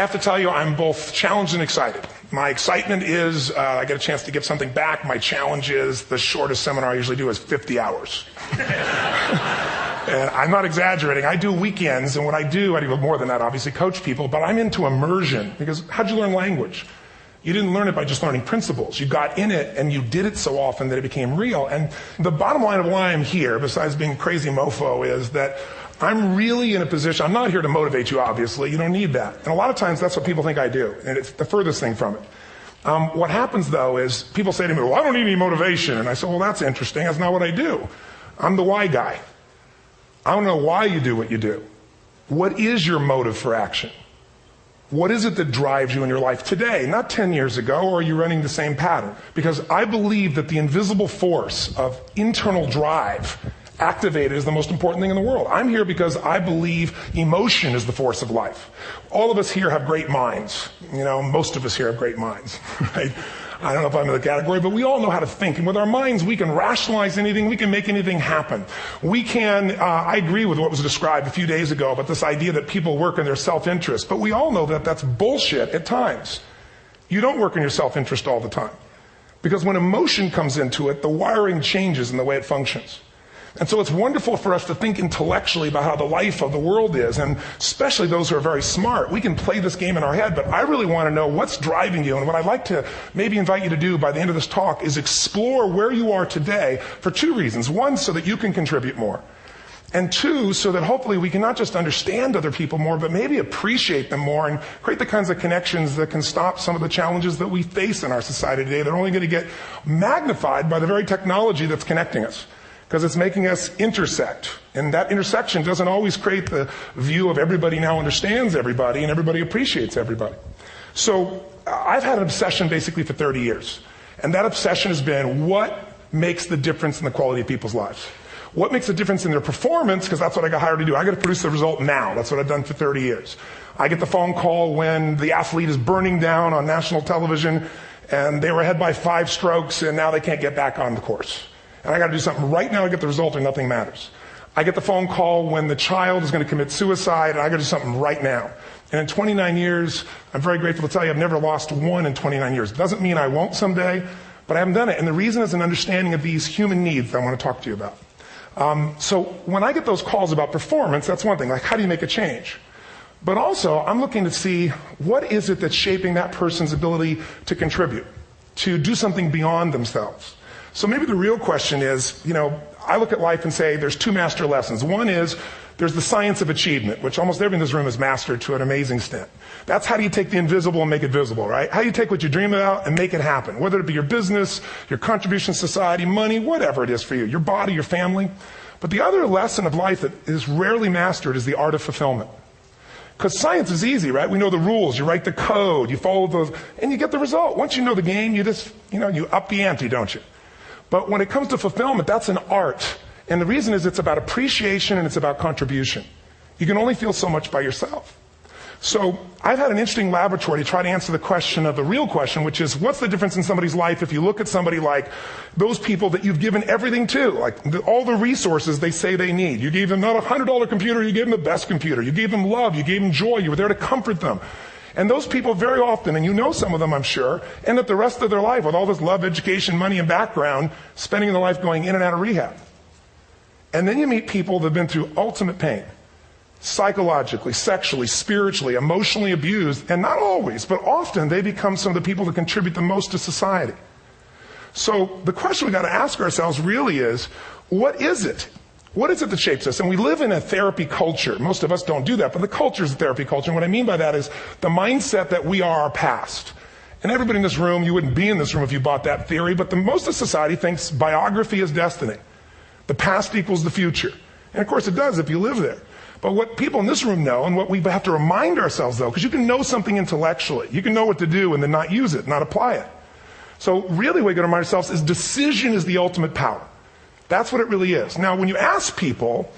have to tell you, I'm both challenged and excited. My excitement is I get a chance to give something back. My challenge is the shortest seminar I usually do is 50 hours. And I'm not exaggerating. I do weekends, and what I do more than that, obviously, coach people, but I'm into immersion. Because how'd you learn language? You didn't learn it by just learning principles. You got in it, and you did it so often that it became real. And the bottom line of why I'm here, besides being crazy mofo, is that I'm really in a position, I'm not here to motivate you, obviously. You don't need that. And a lot of times, that's what people think I do, and it's the furthest thing from it. What happens, though, is people say to me, well, I don't need any motivation. And I say, well, that's interesting. That's not what I do. I'm the why guy. I don't know why you do what you do. What is your motive for action? What is it that drives you in your life today, not 10 years ago, or are you running the same pattern? Because I believe that the invisible force of internal drive activated is the most important thing in the world. I'm here because I believe emotion is the force of life. All of us here have great minds. Most of us here have great minds, right? I don't know if I'm in the category, but we all know how to think. And with our minds, we can rationalize anything. We can make anything happen. We can, I agree with what was described a few days ago about this idea that people work in their self-interest. But we all know that that's bullshit at times. You don't work in your self-interest all the time. Because when emotion comes into it, the wiring changes in the way it functions. And so it's wonderful for us to think intellectually about how the life of the world is, and especially those who are very smart. We can play this game in our head, but I really want to know what's driving you. And what I'd like to maybe invite you to do by the end of this talk is explore where you are today for two reasons. One, so that you can contribute more. And two, so that hopefully we can not just understand other people more, but maybe appreciate them more and create the kinds of connections that can stop some of the challenges that we face in our society today. They're only going to get magnified by the very technology that's connecting us, because it's making us intersect. And that intersection doesn't always create the view of everybody now understands everybody and everybody appreciates everybody. So I've had an obsession basically for 30 years. And that obsession has been what makes the difference in the quality of people's lives? What makes a difference in their performance? Because that's what I got hired to do. I got to produce the result now. That's what I've done for 30 years. I get the phone call when the athlete is burning down on national television and they were ahead by 5 strokes and now they can't get back on the course. And I got to do something right now to get the result or nothing matters. I get the phone call when the child is going to commit suicide, and I got to do something right now. And in 29 years, I'm very grateful to tell you I've never lost one in 29 years. It doesn't mean I won't someday, but I haven't done it. And the reason is an understanding of these human needs that I want to talk to you about. So when I get those calls about performance, that's one thing. Like, how do you make a change? But also, I'm looking to see what is it that's shaping that person's ability to contribute, to do something beyond themselves. So maybe the real question is, I look at life and say there's 2 master lessons. One is there's the science of achievement, which almost everyone in this room has mastered to an amazing extent. That's how do you take the invisible and make it visible, right? How do you take what you dream about and make it happen? Whether it be your business, your contribution to society, money, whatever it is for you, your body, your family. But the other lesson of life that is rarely mastered is the art of fulfillment. Because science is easy, right? We know the rules. You write the code, you follow those, and you get the result. Once you know the game, you just, you up the ante, don't you? But when it comes to fulfillment, that's an art. And the reason is it's about appreciation and it's about contribution. You can only feel so much by yourself. So I've had an interesting laboratory to try to answer the question of the real question, which is what's the difference in somebody's life if you look at somebody like those people that you've given everything to, like all the resources they say they need. You gave them not a $100 computer, you gave them the best computer. You gave them love, you gave them joy, you were there to comfort them. And those people very often, and you know some of them I'm sure, end up the rest of their life with all this love, education, money, and background, spending their life going in and out of rehab. And then you meet people that have been through ultimate pain, psychologically, sexually, spiritually, emotionally abused, and not always, but often they become some of the people that contribute the most to society. So the question we've got to ask ourselves really is, what is it? What is it that shapes us? And we live in a therapy culture. Most of us don't do that, but the culture is a therapy culture. And what I mean by that is the mindset that we are our past. And everybody in this room, you wouldn't be in this room if you bought that theory, but most of society thinks biography is destiny. The past equals the future. And of course it does if you live there. But what people in this room know, and what we have to remind ourselves though, because you can know something intellectually. You can know what to do and then not use it, not apply it. So really what we got to remind ourselves is decision is the ultimate power. That's what it really is. Now, when you ask people,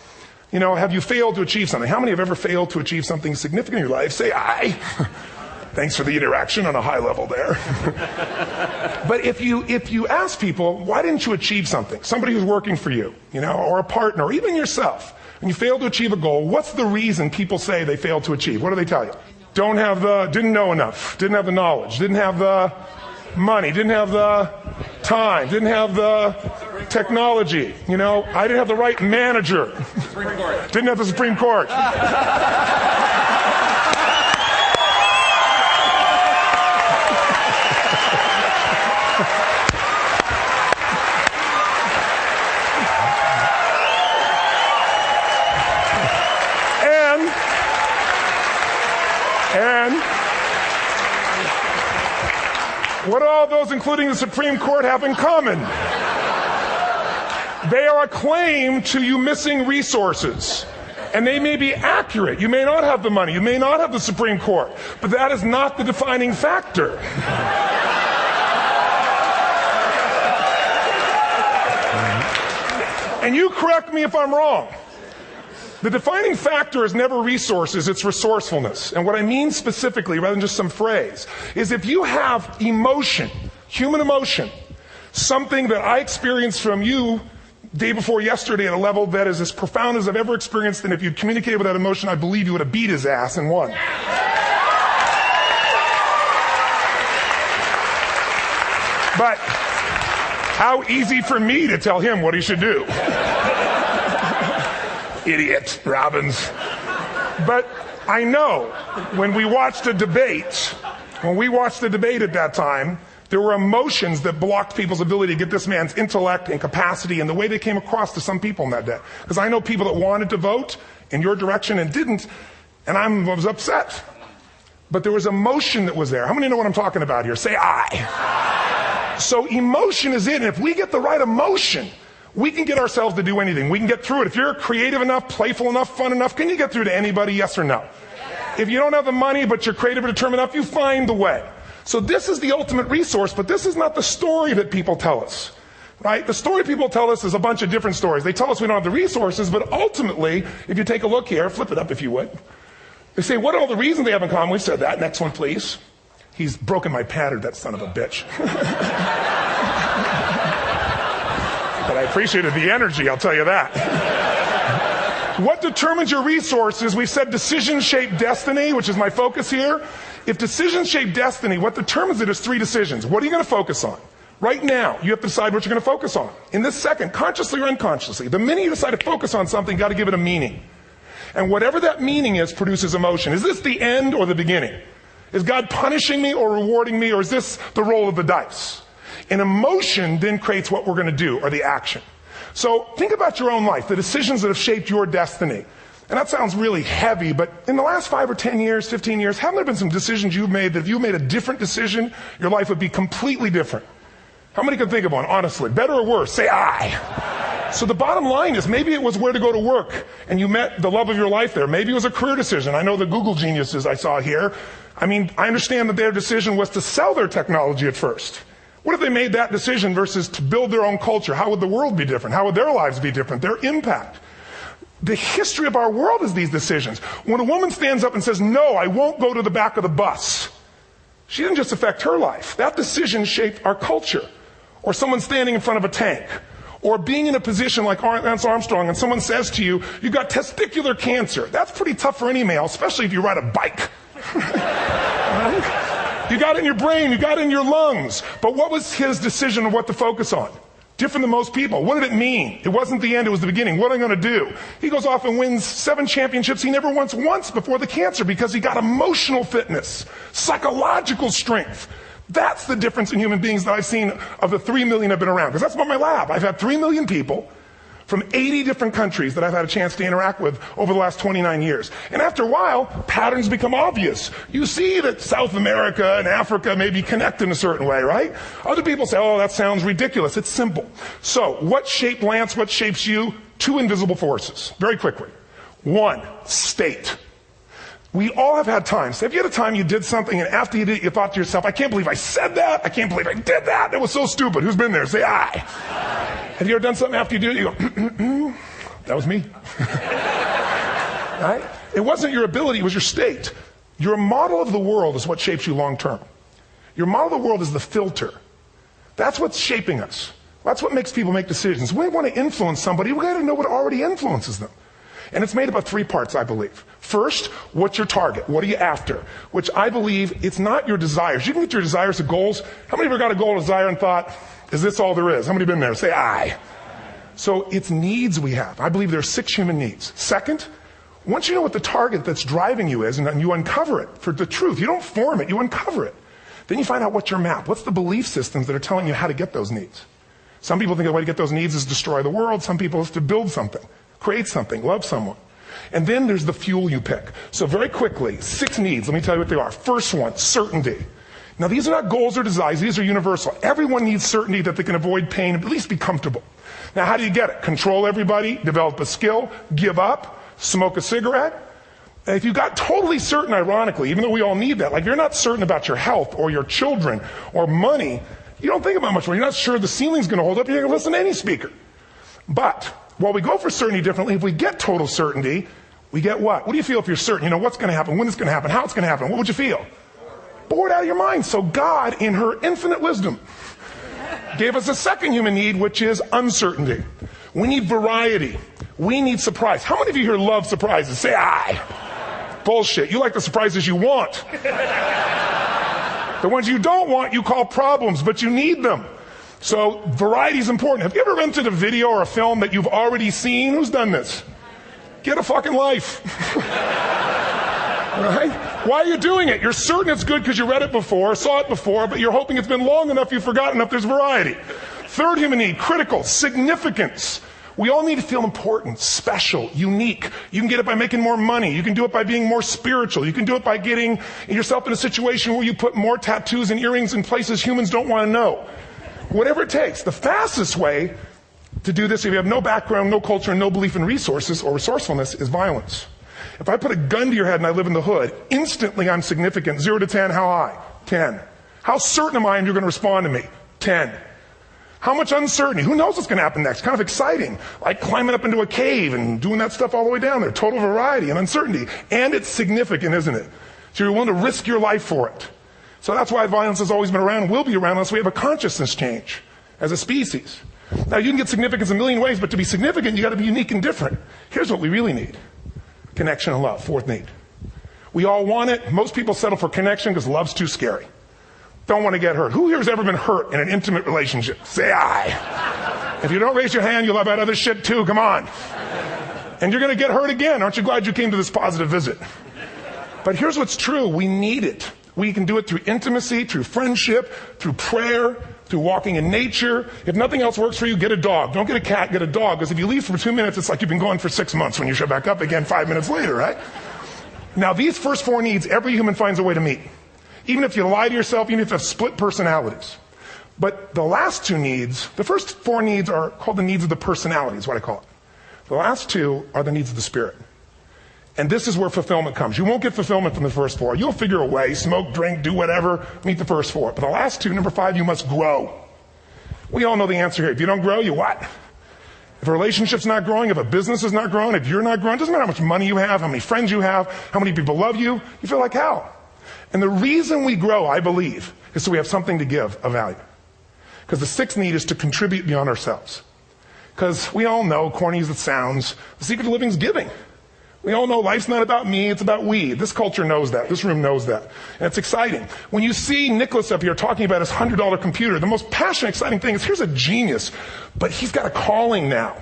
have you failed to achieve something? How many have ever failed to achieve something significant in your life? Say, I. Thanks for the interaction on a high level there. But if you ask people, why didn't you achieve something? Somebody who's working for you, or a partner, or even yourself, and you failed to achieve a goal, what's the reason people say they failed to achieve? What do they tell you? didn't know enough, didn't have the knowledge, didn't have the money, didn't have the time, didn't have the technology. You know, I didn't have the right manager. Didn't have the Supreme Court. And what do all those, including the Supreme Court, have in common? They are a claim to you missing resources. And they may be accurate. You may not have the money. You may not have the Supreme Court. But that is not the defining factor. And you correct me if I'm wrong. The defining factor is never resources, it's resourcefulness. And what I mean specifically, rather than just some phrase, is if you have emotion, human emotion, something that I experienced from you day before yesterday at a level that is as profound as I've ever experienced, and if you'd communicated with that emotion, I believe you would have beat his ass and won. But how easy for me to tell him what he should do. Idiot, Robbins. But I know when we watched the debate at that time, there were emotions that blocked people's ability to get this man's intellect and capacity and the way they came across to some people in that day. Because I know people that wanted to vote in your direction and didn't, and I was upset. But there was emotion that was there. How many know what I'm talking about here? Say I. So emotion is it, and if we get the right emotion, we can get ourselves to do anything. We can get through it. If you're creative enough, playful enough, fun enough, can you get through to anybody, yes or no? If you don't have the money, but you're creative and determined enough, you find the way. So this is the ultimate resource, but this is not the story that people tell us, right? The story people tell us is a bunch of different stories. They tell us we don't have the resources, but ultimately, if you take a look here, flip it up if you would. They say, what are all the reasons they have in common? We've said that. Next one, please. He's broken my pattern, that son of a bitch. But I appreciated the energy, I'll tell you that. What determines your resources? We said decisions shape destiny, which is my focus here. If decisions shape destiny, what determines it is 3 decisions. What are you going to focus on? Right now, you have to decide what you're going to focus on. In this second, consciously or unconsciously, the minute you decide to focus on something, you've got to give it a meaning. And whatever that meaning is produces emotion. Is this the end or the beginning? Is God punishing me or rewarding me, or is this the roll of the dice? And emotion then creates what we're going to do, or the action. So think about your own life, the decisions that have shaped your destiny. And that sounds really heavy, but in the last 5 or 10 years, 15 years, haven't there been some decisions you've made that if you made a different decision, your life would be completely different? How many can think of one, honestly? Better or worse? Say I. So the bottom line is maybe it was where to go to work, and you met the love of your life there. Maybe it was a career decision. I know the Google geniuses I saw here. I mean, I understand that their decision was to sell their technology at first. What if they made that decision versus to build their own culture? How would the world be different? How would their lives be different? Their impact. The history of our world is these decisions. When a woman stands up and says, no, I won't go to the back of the bus, she didn't just affect her life. That decision shaped our culture. Or someone standing in front of a tank. Or being in a position like Lance Armstrong and someone says to you, you've got testicular cancer. That's pretty tough for any male, especially if you ride a bike. Right? You got it in your brain, you got it in your lungs. But what was his decision of what to focus on? Different than most people. What did it mean? It wasn't the end, it was the beginning. What am I going to do? He goes off and wins 7 championships he never won once before the cancer because he got emotional fitness, psychological strength. That's the difference in human beings that I've seen of the 3 million I've been around. Because that's what my lab. I've had 3 million people from 80 different countries that I've had a chance to interact with over the last 29 years. And after a while, patterns become obvious. You see that South America and Africa maybe connect in a certain way, right? Other people say, oh, that sounds ridiculous. It's simple. So what shaped Lance? What shapes you? 2 invisible forces. Very quickly. 1, state. We all have had times. Have you had a time you did something and after you did it, you thought to yourself, I can't believe I said that. I can't believe I did that. That was so stupid. Who's been there? Say I. Have you ever done something after you do it? You go, that was me. Right? It wasn't your ability, it was your state. Your model of the world is what shapes you long term. Your model of the world is the filter. That's what's shaping us. That's what makes people make decisions. When we want to influence somebody, we got to know what already influences them. And it's made up of 3 parts, I believe. First, what's your target? What are you after? Which I believe it's not your desires. You can get your desires to goals. How many of you got a goal or desire and thought, is this all there is? How many have been there? Say aye. So it's needs we have. I believe there are 6 human needs. Second, once you know what the target that's driving you is, and you uncover it for the truth, you don't form it, you uncover it. Then you find out what's your map. What's the belief systems that are telling you how to get those needs? Some people think the way to get those needs is destroy the world. Some people is to build something, create something, love someone. And then there's the fuel you pick. So very quickly, 6 needs. Let me tell you what they are. First one, certainty. Now these are not goals or desires. These are universal. Everyone needs certainty that they can avoid pain, at least be comfortable. Now how do you get it? Control everybody, develop a skill, give up, smoke a cigarette. And if you got totally certain, ironically, even though we all need that, like you're not certain about your health or your children or money, you don't think about much more. You're not sure the ceiling's going to hold up. You're going to listen to any speaker. But while we go for certainty differently, if we get total certainty, we get what? What do you feel if you're certain? You know what's going to happen, when it's going to happen, how it's going to happen. What would you feel? Bored out of your mind. So God, in her infinite wisdom, gave us a second human need, which is uncertainty. We need variety. We need surprise. How many of you here love surprises? Say aye. Bullshit. You like the surprises you want. The ones you don't want, you call problems, but you need them. So variety is important. Have you ever rented a video or a film that you've already seen? Who's done this? Get a fucking life. Right? Why are you doing it? You're certain it's good because you read it before, saw it before, but you're hoping it's been long enough you've forgotten enough there's variety. Third human need, critical, significance. We all need to feel important, special, unique. You can get it by making more money. You can do it by being more spiritual. You can do it by getting yourself in a situation where you put more tattoos and earrings in places humans don't want to know. Whatever it takes. The fastest way to do this, if you have no background, no culture, and no belief in resources or resourcefulness, is violence. If I put a gun to your head and I live in the hood, instantly I'm significant. 0 to 10, how high? 10. How certain am I you're going to respond to me? 10. How much uncertainty? Who knows what's going to happen next? Kind of exciting. Like climbing up into a cave and doing that stuff all the way down there. Total variety and uncertainty. And it's significant, isn't it? So you're willing to risk your life for it. So that's why violence has always been around and will be around unless we have a consciousness change as a species. Now you can get significance a million ways, but to be significant, you got to be unique and different. Here's what we really need. Connection and love, fourth need. We all want it. Most people settle for connection because love's too scary. Don't want to get hurt. Who here has ever been hurt in an intimate relationship? Say aye. If you don't raise your hand, you'll have had other shit too. Come on. And you're going to get hurt again. Aren't you glad you came to this positive visit? But here's what's true. We need it. We can do it through intimacy, through friendship, through prayer, through walking in nature. If nothing else works for you, get a dog. Don't get a cat, get a dog. Because if you leave for 2 minutes, it's like you've been gone for 6 months when you show back up again 5 minutes later, right? Now, these first 4 needs, every human finds a way to meet. Even if you lie to yourself, even if you have split personalities. But the last 2 needs, the first 4 needs are called the needs of the personality, is what I call it. The last 2 are the needs of the spirit. And this is where fulfillment comes. You won't get fulfillment from the first 4. You'll figure a way, smoke, drink, do whatever, meet the first 4. But the last 2, number 5, you must grow. We all know the answer here. If you don't grow, you what? If a relationship's not growing, if a business is not growing, if you're not growing, it doesn't matter how much money you have, how many friends you have, how many people love you, you feel like hell. And the reason we grow, I believe, is so we have something to give of value. Because the 6th need is to contribute beyond ourselves. Because we all know, corny as it sounds, the secret of living is giving. We all know life's not about me, it's about we. This culture knows that. This room knows that. And it's exciting. When you see Nicholas up here talking about his $100 computer, the most passionate, exciting thing is here's a genius, but he's got a calling now.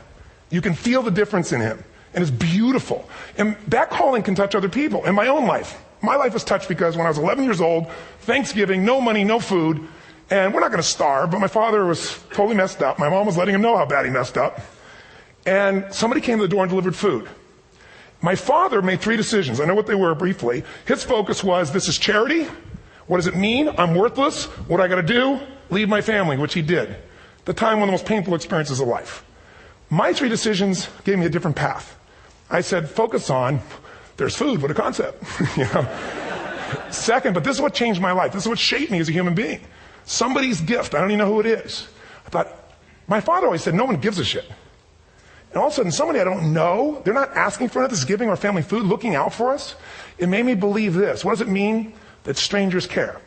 You can feel the difference in him. And it's beautiful. And that calling can touch other people. In my own life, my life was touched because when I was 11 years old, Thanksgiving, no money, no food, and we're not going to starve, but my father was totally messed up. My mom was letting him know how bad he messed up. And somebody came to the door and delivered food. My father made 3 decisions. I know what they were briefly. His focus was, this is charity. What does it mean? I'm worthless. What do I got to do? Leave my family, which he did. The time, one of the most painful experiences of life. My 3 decisions gave me a different path. I said, focus on, there's food, what a concept. You know? Second, but this is what changed my life. This is what shaped me as a human being. Somebody's gift. I don't even know who it is. I thought, my father always said, no one gives a shit. And all of a sudden, somebody I don't know, they're not asking for it, this is giving our family food, looking out for us. It made me believe this. What does it mean? That strangers care.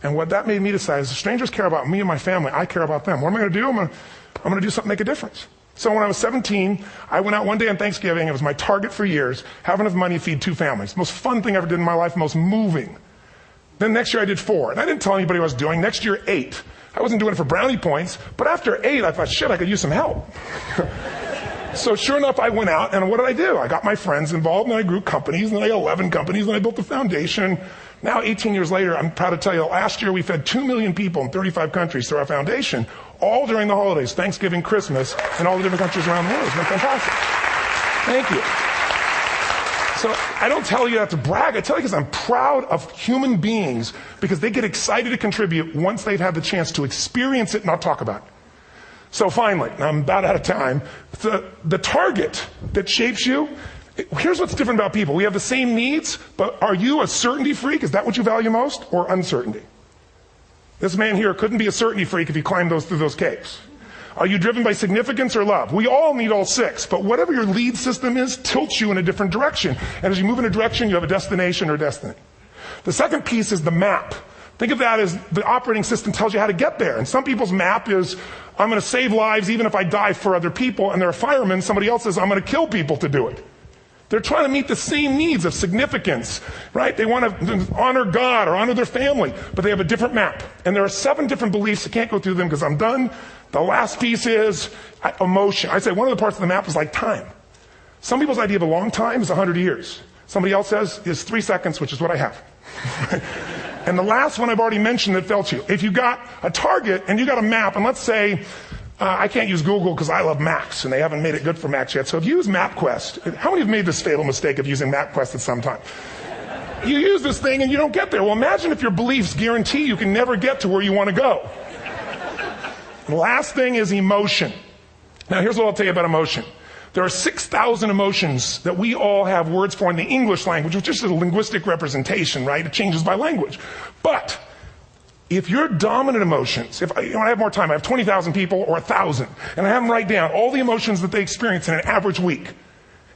And what that made me decide is, if strangers care about me and my family, I care about them. What am I going to do? I'm going to do something to make a difference. So when I was 17, I went out one day on Thanksgiving. It was my target for years, have enough money to feed 2 families. Most fun thing I ever did in my life, most moving. Then next year I did 4. And I didn't tell anybody what I was doing. Next year, 8. I wasn't doing it for brownie points, but after 8, I thought, shit, I could use some help. So sure enough, I went out, and what did I do? I got my friends involved, and I grew companies, and then I got 11 companies, and I built a foundation. Now, 18 years later, I'm proud to tell you, last year we fed 2 million people in 35 countries through our foundation, all during the holidays, Thanksgiving, Christmas, in all the different countries around the world. It's been fantastic. Thank you. So I don't tell you that to brag. I tell you because I'm proud of human beings because they get excited to contribute once they've had the chance to experience it, not talk about it. So finally, I'm about out of time, the target that shapes you, here's what's different about people. We have the same needs, but are you a certainty freak? Is that what you value most, or uncertainty? This man here couldn't be a certainty freak if he climbed through those caves. Are you driven by significance or love? We all need all 6, but whatever your lead system is tilts you in a different direction. And as you move in a direction, you have a destination or destiny. The second piece is the map. Think of that as the operating system tells you how to get there. And some people's map is, I'm going to save lives even if I die for other people. And they're a fireman. Somebody else says, I'm going to kill people to do it. They're trying to meet the same needs of significance, right? They want to honor God or honor their family, but they have a different map. And there are 7 different beliefs. I can't go through them because I'm done. The last piece is emotion. I say one of the parts of the map is like time. Some people's idea of a long time is 100 years. Somebody else says is 3 seconds, which is what I have. And the last one I've already mentioned that felt you. If you got a target and you got a map, and let's say, I can't use Google because I love maps, and they haven't made it good for Macs yet. So if you use MapQuest, how many have made this fatal mistake of using MapQuest at some time? You use this thing and you don't get there. Well, imagine if your beliefs guarantee you can never get to where you want to go. The last thing is emotion. Now, here's what I'll tell you about emotion. There are 6,000 emotions that we all have words for in the English language, which is a linguistic representation, right? It changes by language. But if your dominant emotions, when I have more time, I have 20,000 people or 1,000, and I have them write down all the emotions that they experience in an average week.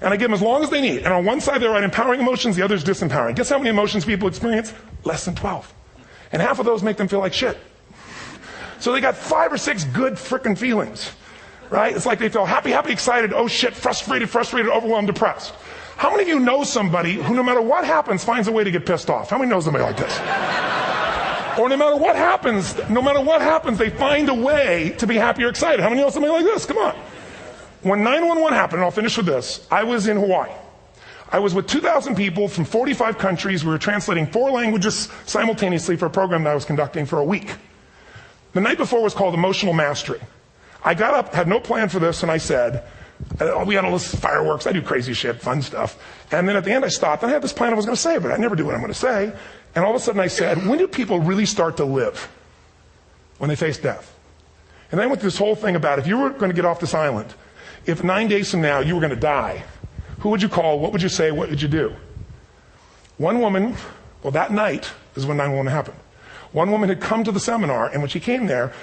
And I give them as long as they need. And on one side, they write empowering emotions, the other is disempowering. Guess how many emotions people experience? Less than 12. And half of those make them feel like shit. So they got 5 or 6 good frickin' feelings, right? It's like they feel happy, excited, oh shit, frustrated, overwhelmed, depressed. How many of you know somebody who no matter what happens finds a way to get pissed off? How many know somebody like this? Or no matter what happens, they find a way to be happy or excited. How many know somebody like this? Come on. When 9/11 happened, and I'll finish with this, I was in Hawaii. I was with 2,000 people from 45 countries. We were translating 4 languages simultaneously for a program that I was conducting for a week. The night before was called Emotional Mastery. I got up, had no plan for this, and I said, we had all this fireworks, I do crazy shit, fun stuff. And then at the end I stopped, and I had this plan I was going to say, but I never do what I'm going to say. And all of a sudden I said, when do people really start to live? When they face death. And then I went through this whole thing about if you were going to get off this island, if 9 days from now you were going to die, who would you call, what would you say, what would you do? One woman, well that night is when 9/11 happened. One woman had come to the seminar, and when she came there,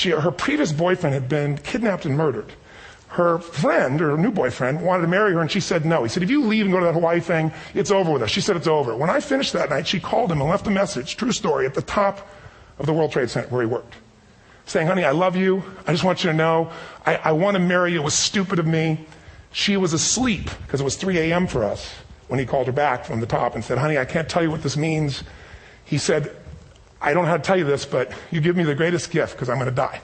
her previous boyfriend had been kidnapped and murdered. Her friend, or her new boyfriend, wanted to marry her, and she said no. He said, if you leave and go to that Hawaii thing, it's over with us. She said it's over. When I finished that night, she called him and left a message, true story, at the top of the World Trade Center where he worked, saying, honey, I love you. I just want you to know, I want to marry you. It was stupid of me. She was asleep, because it was 3 a.m. for us, when he called her back from the top and said, honey, I can't tell you what this means. He said, I don't know how to tell you this, but you give me the greatest gift because I'm going to die.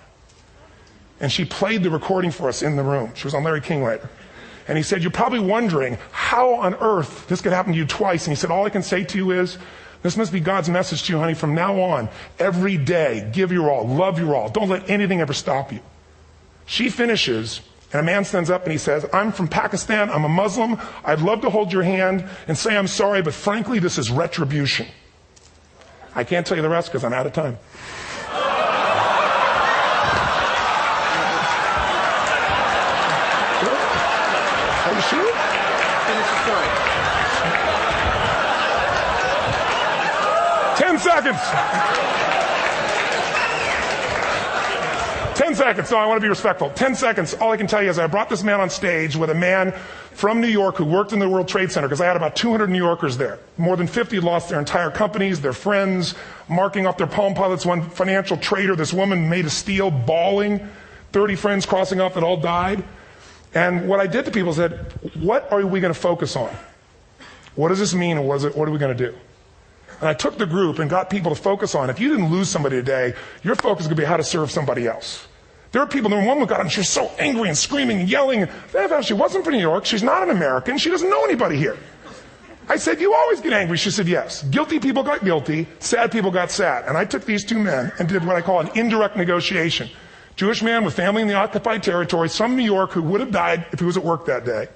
And she played the recording for us in the room. She was on Larry King later. And he said, you're probably wondering how on earth this could happen to you twice. And he said, all I can say to you is, this must be God's message to you, honey. From now on, every day, give your all, love your all. Don't let anything ever stop you. She finishes, and a man stands up and he says, I'm from Pakistan. I'm a Muslim. I'd love to hold your hand and say I'm sorry, but frankly, this is retribution. I can't tell you the rest because I'm out of time. Are you sure? Finish the story. 10 seconds. 10 seconds. No, I want to be respectful. 10 seconds. All I can tell you is I brought this man on stage with a man from New York who worked in the World Trade Center, because I had about 200 New Yorkers there. More than 50 lost their entire companies, their friends, marking off their Palm Pilots. One financial trader, this woman made of steel, bawling. 30 friends crossing off that all died. And what I did to people said, what are we going to focus on? What does this mean, and what are we going to do? And I took the group and got people to focus on, if you didn't lose somebody today, your focus is going to be how to serve somebody else. There are people, the woman got up and she was so angry and screaming and yelling. And she wasn't from New York. She's not an American. She doesn't know anybody here. I said, you always get angry. She said, yes. Guilty people got guilty. Sad people got sad. And I took these two men and did what I call an indirect negotiation. Jewish man with family in the occupied territories from New York who would have died if he was at work that day.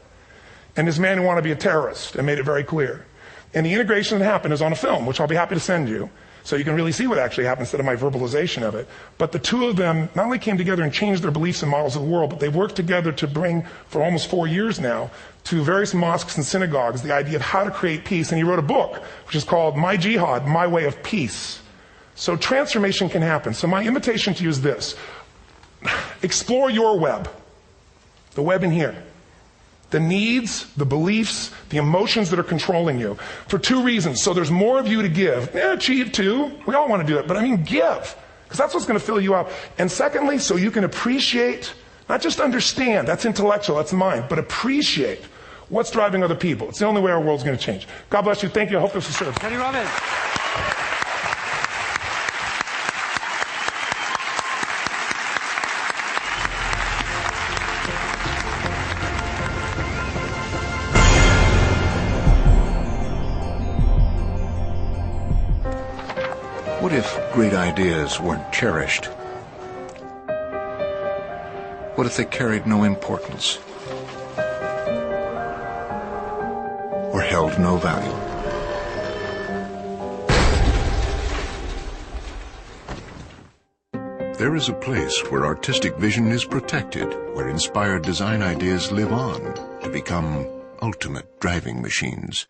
And this man who wanted to be a terrorist and made it very clear. And the integration that happened is on a film, which I'll be happy to send you, so you can really see what actually happened instead of my verbalization of it. But the two of them not only came together and changed their beliefs and models of the world, but they've worked together to bring, for almost 4 years now, to various mosques and synagogues, the idea of how to create peace. And he wrote a book, which is called My Jihad, My Way of Peace. So transformation can happen. So my invitation to you is this. Explore your web, the web in here. The needs, the beliefs, the emotions that are controlling you. For two reasons. So there's more of you to give. Achieve too. We all want to do it. But I mean give. Because that's what's going to fill you up. And secondly, so you can appreciate, not just understand, that's intellectual, that's mind, but appreciate what's driving other people. It's the only way our world's going to change. God bless you. Thank you. I hope this will serve. Tony Robbins. What if great ideas weren't cherished? What if they carried no importance? Or held no value? There is a place where artistic vision is protected, where inspired design ideas live on to become ultimate driving machines.